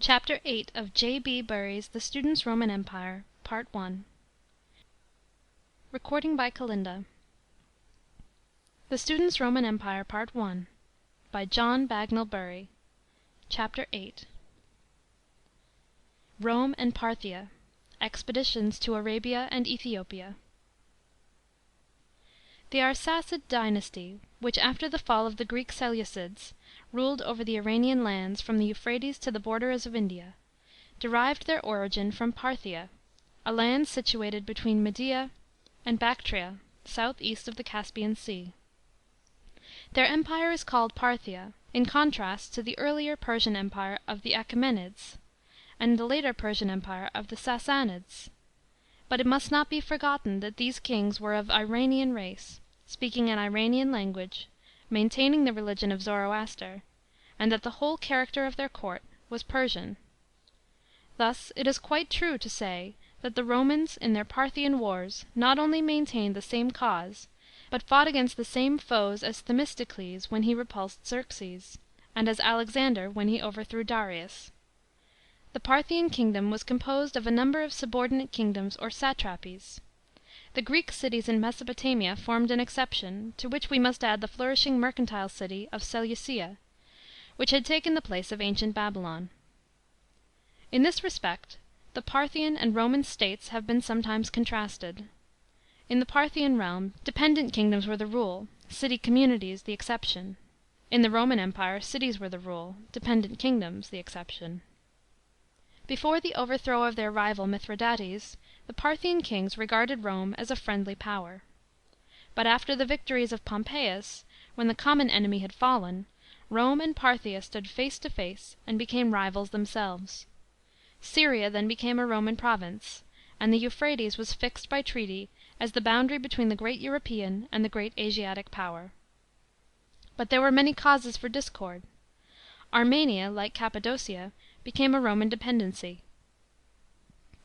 Chapter 8 of J.B. Bury's The Student's Roman Empire, Part 1. Recording by Kalinda. The Student's Roman Empire, Part 1. By John Bagnell Bury. Chapter 8. Rome and Parthia. Expeditions to Arabia and Ethiopia. The Arsacid dynasty, which, after the fall of the Greek Seleucids, ruled over the Iranian lands from the Euphrates to the borders of India, derived their origin from Parthia, a land situated between Media and Bactria, southeast of the Caspian Sea. Their empire is called Parthia, in contrast to the earlier Persian empire of the Achaemenids, and the later Persian empire of the Sassanids. But it must not be forgotten that these kings were of Iranian race, speaking an Iranian language, maintaining the religion of Zoroaster, and that the whole character of their court was Persian. Thus it is quite true to say that the Romans in their Parthian wars not only maintained the same cause, but fought against the same foes as Themistocles when he repulsed Xerxes, and as Alexander when he overthrew Darius. The Parthian kingdom was composed of a number of subordinate kingdoms or satrapies. The Greek cities in Mesopotamia formed an exception, to which we must add the flourishing mercantile city of Seleucia, which had taken the place of ancient Babylon. In this respect the Parthian and Roman states have been sometimes contrasted. In the Parthian realm dependent kingdoms were the rule, city communities the exception. In the Roman Empire cities were the rule, dependent kingdoms the exception. Before the overthrow of their rival Mithridates, the Parthian kings regarded Rome as a friendly power. But after the victories of Pompeius, when the common enemy had fallen, Rome and Parthia stood face to face and became rivals themselves. Syria then became a Roman province, and the Euphrates was fixed by treaty as the boundary between the great European and the great Asiatic power. But there were many causes for discord. Armenia, like Cappadocia, became a Roman dependency,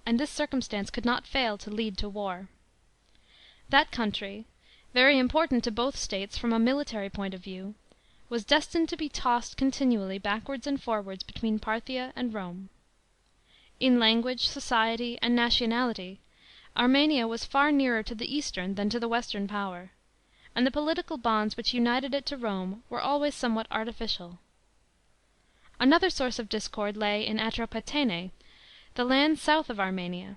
and this circumstance could not fail to lead to war. That country, very important to both states from a military point of view, was destined to be tossed continually backwards and forwards between Parthia and Rome. In language, society, and nationality, Armenia was far nearer to the eastern than to the western power, and the political bonds which united it to Rome were always somewhat artificial. Another source of discord lay in Atropatene, the land south of Armenia,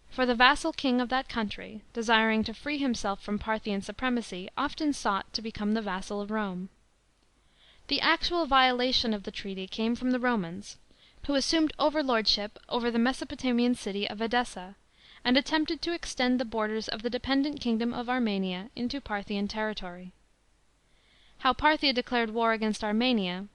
for the vassal king of that country, desiring to free himself from Parthian supremacy, often sought to become the vassal of Rome. The actual violation of the treaty came from the Romans, who assumed overlordship over the Mesopotamian city of Edessa, and attempted to extend the borders of the dependent kingdom of Armenia into Parthian territory. How Parthia declared war against Armenia,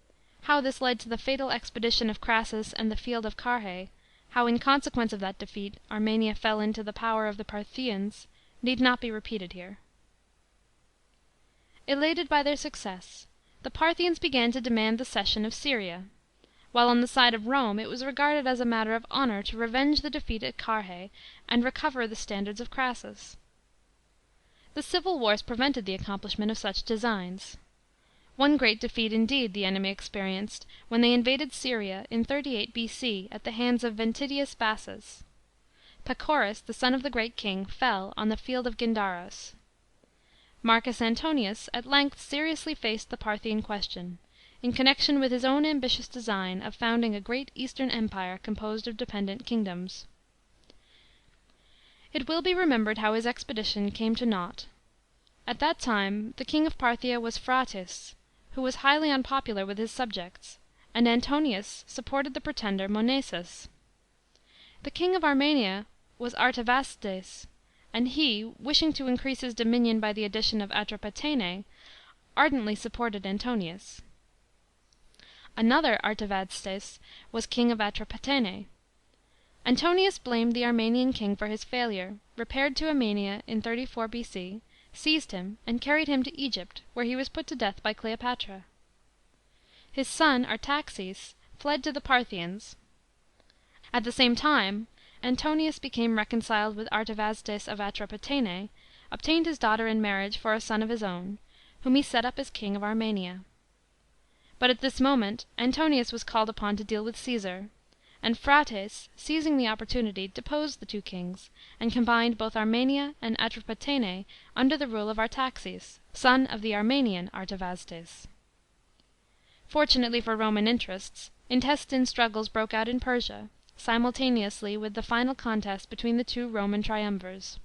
how this led to the fatal expedition of Crassus and the field of Carrhae, how in consequence of that defeat Armenia fell into the power of the Parthians, need not be repeated here. Elated by their success, the Parthians began to demand the cession of Syria, while on the side of Rome it was regarded as a matter of honour to revenge the defeat at Carrhae and recover the standards of Crassus. The civil wars prevented the accomplishment of such designs. One great defeat indeed the enemy experienced when they invaded Syria in 38 B.C. at the hands of Ventidius Bassus. Pacorus, the son of the great king, fell on the field of Gindaros. Marcus Antonius at length seriously faced the Parthian question, in connection with his own ambitious design of founding a great eastern empire composed of dependent kingdoms. It will be remembered how his expedition came to naught. At that time the king of Parthia was Phraates, who was highly unpopular with his subjects, and Antonius supported the pretender Monesus. The king of Armenia was Artavasdes, and he, wishing to increase his dominion by the addition of Atropatene, ardently supported Antonius. Another Artavasdes was king of Atropatene. Antonius blamed the Armenian king for his failure, repaired to Armenia in 34 B.C., seized him, and carried him to Egypt, where he was put to death by Cleopatra. His son Artaxes fled to the Parthians. At the same time Antonius became reconciled with Artavasdes of Atropatene, obtained his daughter in marriage for a son of his own, whom he set up as king of Armenia. But at this moment Antonius was called upon to deal with Caesar, and Phraates, seizing the opportunity, deposed the two kings, and combined both Armenia and Atropatene under the rule of Artaxes, son of the Armenian Artavasdes. Fortunately for Roman interests, intestine struggles broke out in Persia, simultaneously with the final contest between the two Roman triumvirs.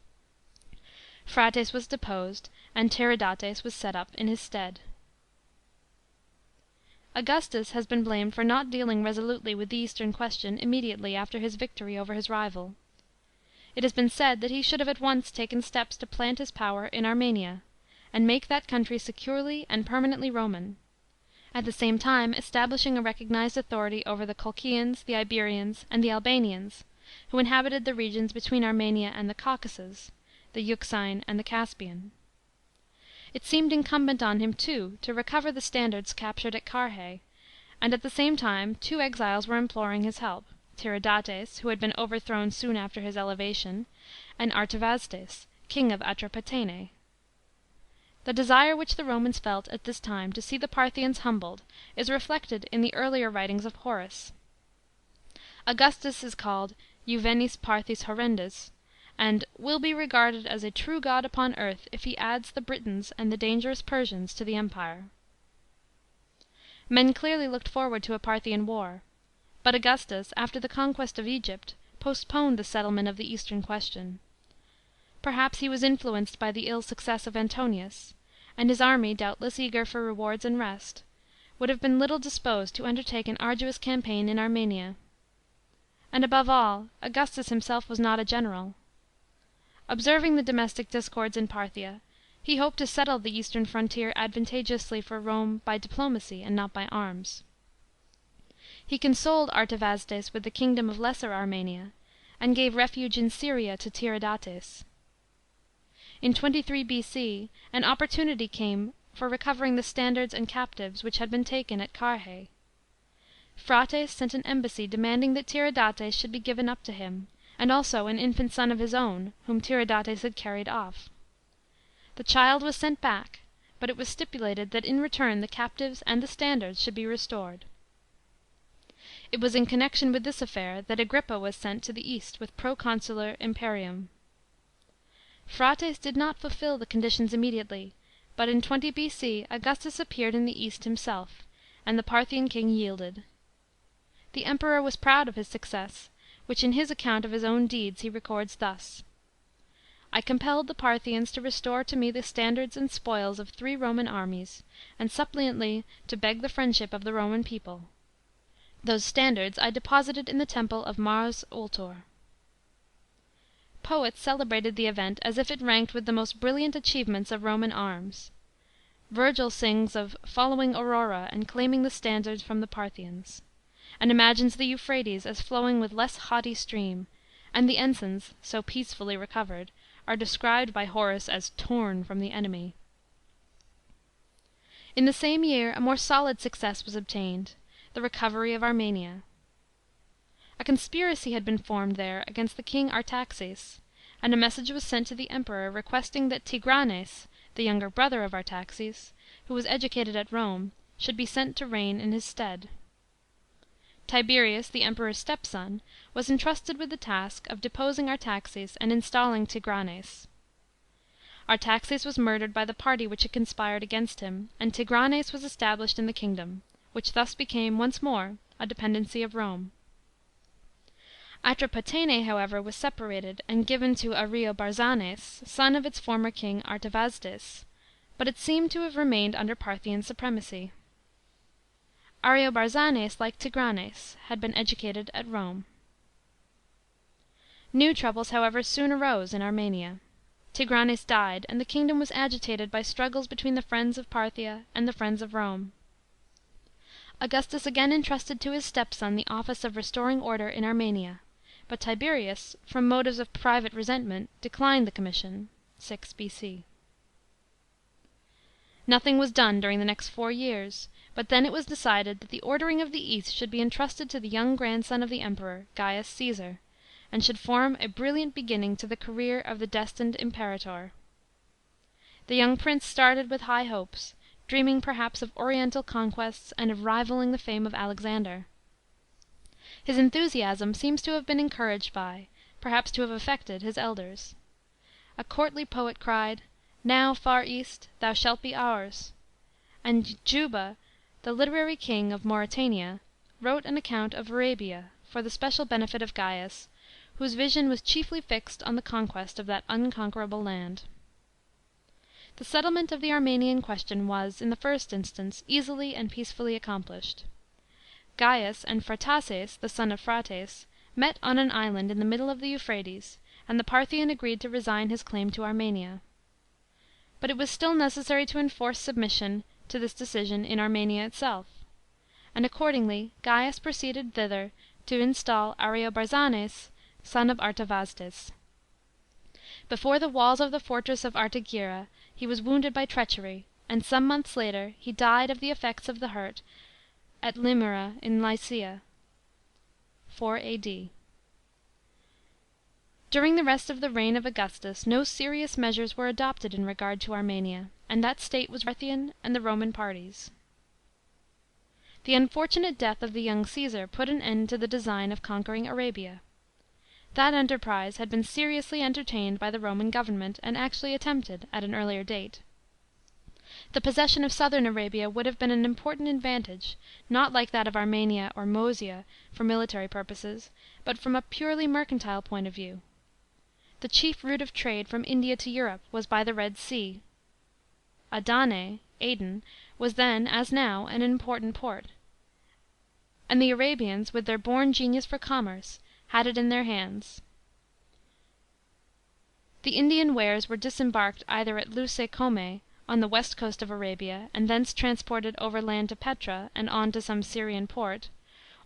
Phraates was deposed, and Tiridates was set up in his stead. Augustus has been blamed for not dealing resolutely with the Eastern question immediately after his victory over his rival. It has been said that he should have at once taken steps to plant his power in Armenia, and make that country securely and permanently Roman, at the same time establishing a recognised authority over the Colchians, the Iberians, and the Albanians, who inhabited the regions between Armenia and the Caucasus, the Euxine and the Caspian. It seemed incumbent on him, too, to recover the standards captured at Carrhae, and at the same time two exiles were imploring his help, Tiridates, who had been overthrown soon after his elevation, and Artavasdes, king of Atropatene. The desire which the Romans felt at this time to see the Parthians humbled is reflected in the earlier writings of Horace. Augustus is called Juvenis Parthis horrendus, and will be regarded as a true god upon earth if he adds the Britons and the dangerous Persians to the empire. Men clearly looked forward to a Parthian war, but Augustus, after the conquest of Egypt, postponed the settlement of the Eastern question. Perhaps he was influenced by the ill success of Antonius, and his army, doubtless eager for rewards and rest, would have been little disposed to undertake an arduous campaign in Armenia. And above all, Augustus himself was not a general. Observing the domestic discords in Parthia, he hoped to settle the eastern frontier advantageously for Rome by diplomacy and not by arms. He consoled Artavasdes with the kingdom of Lesser Armenia, and gave refuge in Syria to Tiridates. In 23 B.C. an opportunity came for recovering the standards and captives which had been taken at Carrhae. Phraates sent an embassy demanding that Tiridates should be given up to him, and also an infant son of his own, whom Tiridates had carried off. The child was sent back, but it was stipulated that in return the captives and the standards should be restored. It was in connection with this affair that Agrippa was sent to the east with proconsular imperium. Phraates did not fulfil the conditions immediately, but in 20 B.C. Augustus appeared in the east himself, and the Parthian king yielded. The Emperor was proud of his success, which in his account of his own deeds he records thus: "I compelled the Parthians to restore to me the standards and spoils of 3 Roman armies, and suppliantly to beg the friendship of the Roman people. Those standards I deposited in the temple of Mars Ultor." Poets celebrated the event as if it ranked with the most brilliant achievements of Roman arms. Virgil sings of "following Aurora and claiming the standards from the Parthians," and imagines the Euphrates as flowing with less haughty stream, and the ensigns, so peacefully recovered, are described by Horace as "torn from the enemy." In the same year a more solid success was obtained, the recovery of Armenia. A conspiracy had been formed there against the king Artaxes, and a message was sent to the Emperor requesting that Tigranes, the younger brother of Artaxes, who was educated at Rome, should be sent to reign in his stead. Tiberius, the Emperor's stepson, was entrusted with the task of deposing Artaxes and installing Tigranes. Artaxes was murdered by the party which had conspired against him, and Tigranes was established in the kingdom, which thus became once more a dependency of Rome. Atropatene, however, was separated and given to Ariobarzanes, son of its former king Artavasdes, but it seemed to have remained under Parthian supremacy. Ariobarzanes, like Tigranes, had been educated at Rome. New troubles, however, soon arose in Armenia. Tigranes died, and the kingdom was agitated by struggles between the friends of Parthia and the friends of Rome. Augustus again entrusted to his stepson the office of restoring order in Armenia, but Tiberius, from motives of private resentment, declined the commission (6 B.C.). Nothing was done during the next 4 years, but then it was decided that the ordering of the East should be entrusted to the young grandson of the Emperor, Gaius Caesar, and should form a brilliant beginning to the career of the destined Imperator. The young prince started with high hopes, dreaming perhaps of Oriental conquests and of rivalling the fame of Alexander. His enthusiasm seems to have been encouraged by, perhaps to have affected, his elders. A courtly poet cried, "Now, far East, thou shalt be ours," and Juba, the literary king of Mauretania, wrote an account of Arabia for the special benefit of Gaius, whose vision was chiefly fixed on the conquest of that unconquerable land. The settlement of the Armenian question was, in the first instance, easily and peacefully accomplished. Gaius and Phrataces, the son of Phraates, met on an island in the middle of the Euphrates, and the Parthian agreed to resign his claim to Armenia. But it was still necessary to enforce submission to this decision in Armenia itself, and accordingly Gaius proceeded thither to install Ariobarzanes, son of Artavasdes. Before the walls of the fortress of Artagira he was wounded by treachery, and some months later he died of the effects of the hurt at Limyra in Lycia (4 A.D.). During the rest of the reign of Augustus no serious measures were adopted in regard to Armenia, and that state was Parthian and the Roman parties. The unfortunate death of the young Caesar put an end to the design of conquering Arabia. That enterprise had been seriously entertained by the Roman government, and actually attempted at an earlier date. The possession of southern Arabia would have been an important advantage, not like that of Armenia or Moesia for military purposes, but from a purely mercantile point of view. The chief route of trade from India to Europe was by the Red Sea. Adane (Aden) was then, as now, an important port, and the Arabians, with their born genius for commerce, had it in their hands. The Indian wares were disembarked either at Luce Come, on the west coast of Arabia, and thence transported overland to Petra and on to some Syrian port,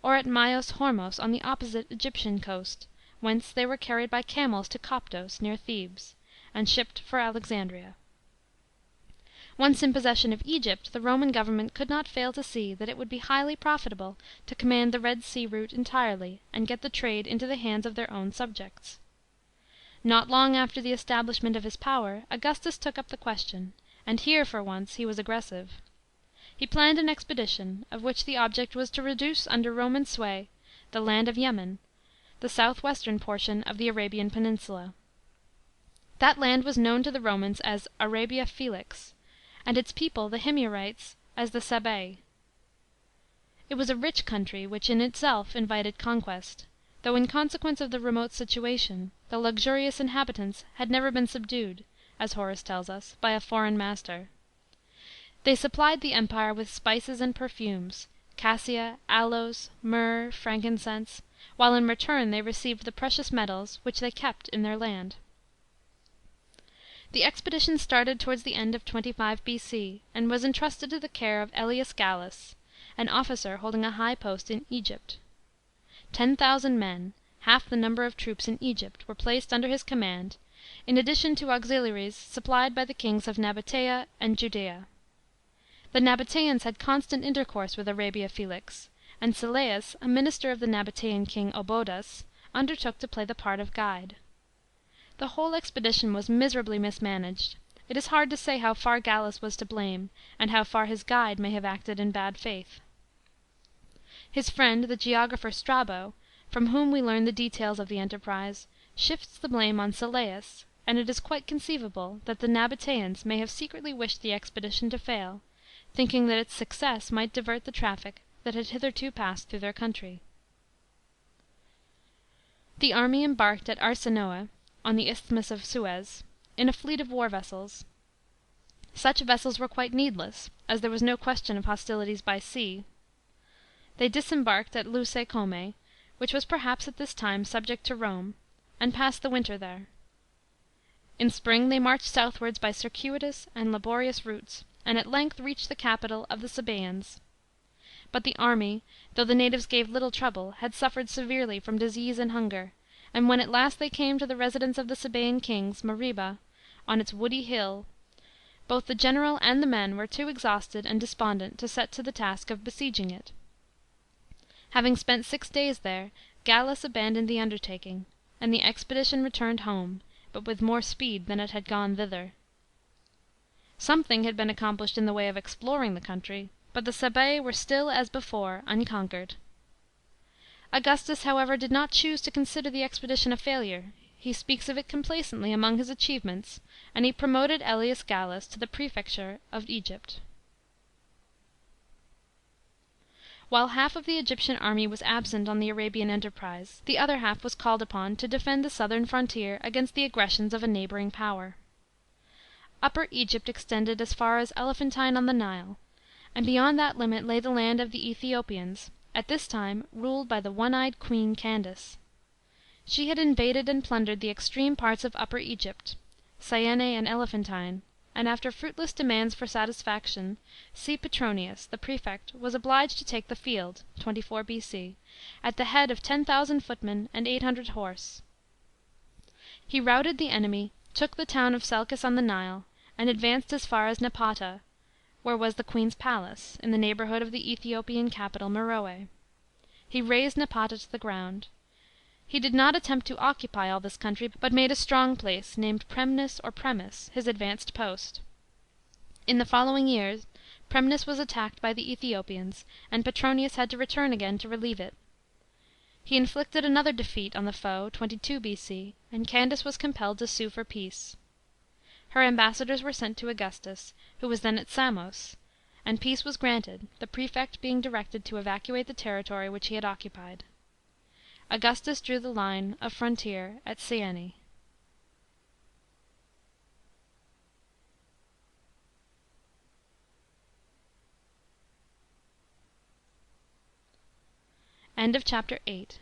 or at Myos Hormos on the opposite Egyptian coast, whence they were carried by camels to Coptos, near Thebes, and shipped for Alexandria. Once in possession of Egypt, the Roman government could not fail to see that it would be highly profitable to command the Red Sea route entirely, and get the trade into the hands of their own subjects. Not long after the establishment of his power, Augustus took up the question, and here, for once, he was aggressive. He planned an expedition, of which the object was to reduce under Roman sway the land of Yemen, the south-western portion of the Arabian peninsula. That land was known to the Romans as Arabia Felix, and its people, the Himyarites, as the Sabsei. It was a rich country, which in itself invited conquest, though in consequence of the remote situation, the luxurious inhabitants had never been subdued, as Horace tells us, by a foreign master. They supplied the Empire with spices and perfumes, cassia, aloes, myrrh, frankincense, while in return they received the precious metals, which they kept in their land. The expedition started towards the end of 25 B.C., and was entrusted to the care of Aelius Gallus, an officer holding a high post in Egypt. 10,000 men, half the number of troops in Egypt, were placed under his command, in addition to auxiliaries supplied by the kings of Nabatea and Judea. The Nabateans had constant intercourse with Arabia Felix, and Sylleus, a minister of the Nabatean king Obodas, undertook to play the part of guide. The whole expedition was miserably mismanaged. It is hard to say how far Gallus was to blame, and how far his guide may have acted in bad faith. His friend, the geographer Strabo, from whom we learn the details of the enterprise, shifts the blame on Sylleus, and it is quite conceivable that the Nabateans may have secretly wished the expedition to fail, thinking that its success might divert the traffic that had hitherto passed through their country. The army embarked at Arsinoe, on the Isthmus of Suez, in a fleet of war vessels. Such vessels were quite needless, as there was no question of hostilities by sea. They disembarked at Luce Come, which was perhaps at this time subject to Rome, and passed the winter there. In spring they marched southwards by circuitous and laborious routes, and at length reached the capital of the Sabaeans. But the army, though the natives gave little trouble, had suffered severely from disease and hunger, and when at last they came to the residence of the Sabaean kings, Mariba, on its woody hill, both the general and the men were too exhausted and despondent to set to the task of besieging it. Having spent 6 days there, Gallus abandoned the undertaking, and the expedition returned home, but with more speed than it had gone thither. Something had been accomplished in the way of exploring the country, but the Sabsei were still as before unconquered. Augustus, however, did not choose to consider the expedition a failure. He speaks of it complacently among his achievements, and he promoted Aelius Gallus to the prefecture of Egypt. While half of the Egyptian army was absent on the Arabian enterprise, the other half was called upon to defend the southern frontier against the aggressions of a neighbouring power. Upper Egypt extended as far as Elephantine on the Nile, and beyond that limit lay the land of the Ethiopians, at this time ruled by the one eyed queen Candace. She had invaded and plundered the extreme parts of Upper Egypt, Syene and Elephantine, and after fruitless demands for satisfaction, C. Petronius, the prefect, was obliged to take the field (24 B.C.) at the head of 10,000 footmen and 800 horse. He routed the enemy, took the town of Selchis on the Nile, and advanced as far as Napata, where was the queen's palace, in the neighbourhood of the Ethiopian capital Meroe. He razed Napata to the ground. He did not attempt to occupy all this country, but made a strong place, named Premnis or Premis, his advanced post. In the following year Premnis was attacked by the Ethiopians, and Petronius had to return again to relieve it. He inflicted another defeat on the foe (22 B.C.), and Candace was compelled to sue for peace. Her ambassadors were sent to Augustus, who was then at Samos, and peace was granted, the prefect being directed to evacuate the territory which he had occupied. Augustus drew the line of frontier at Syene. End of Chapter 8.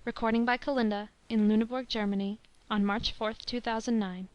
Recording by Kalinda in Lüneburg, Germany, on March 4th, 2009.